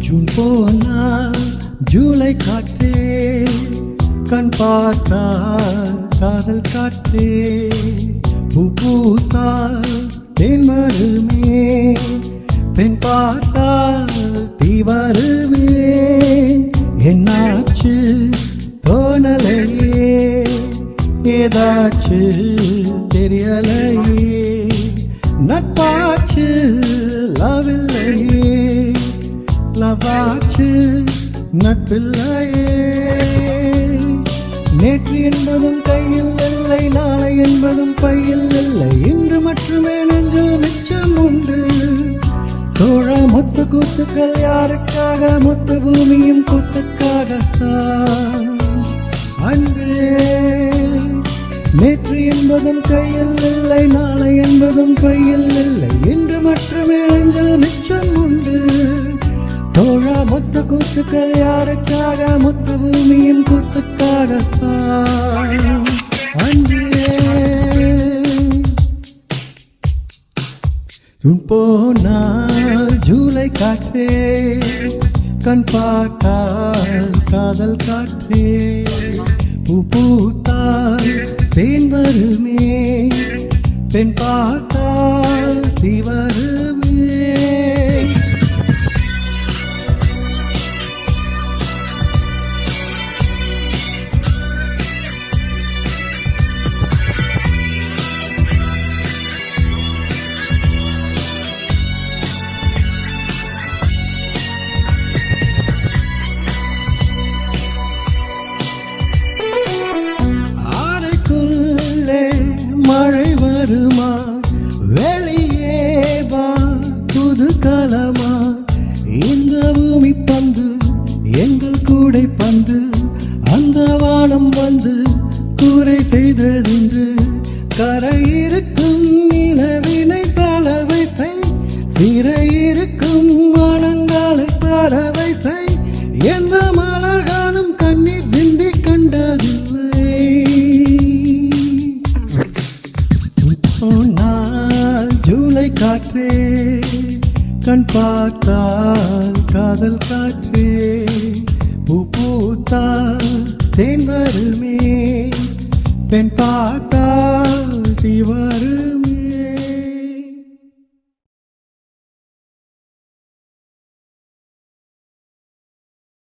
June போனால் ஜூலை காற்றே கண் பார்த்தால் காதல் காற்றே பூ பூத்தால் தேன் வருமே பெண் பார்த்தால் தீ வருமே என்னாச்சு தோணலையே ஏதாச்சு தெரியலையே நட்பாச்சு லவ் இல்லையே லவாச்சு நட்பில்லையே நேற்று என்பதும் கையில் இல்லை நாளை என்பதும் பையில் இல்லை இன்று மட்டுமே நெஞ்சில் மிச்சம் உண்டு தோழா மொத்த கூத்துக்கள் யாருக்காக மொத்த பூமியும் கூத்துக்காகத்தான் அன்பே நேற்று என்பதும் கையில் இல்லை நாளை என்பதும் பையில் இல்லை இன்று மட்டுமே நெஞ்சில் மிச்சம் உண்டு தோழா மொத்த கூத்துக்கள் யாருக்காக மொத்த பூமியின் கூத்துக்காகத்தான் அன்பே போனால் ஜூலை காற்றே கண் பார்த்தால் காதல் காற்றே பூ பூத்தால் தேன் வருமே பெண் பார்த்தால் தீ வருமே மழை வருமா வெளியே வா புது காலமா இந்த பூமி பந்து எங்கள் கூடை பந்து அந்த வானம் வந்து கூரை செய்ததென்று கரை இருக்கும் நிலவினை தளவை செய் சிறை இருக்கும் வானங்களை பறவை செய் எந்த மலர்கானும் கண்ணீர் சிந்தி கண்டதில்லை போனால் ஜூலை காற்றே கண் பார்த்தால் காதல் காற்றே பூ பூத்தால் தேன் வருமே பெண் பார்த்தால் தீ வருமே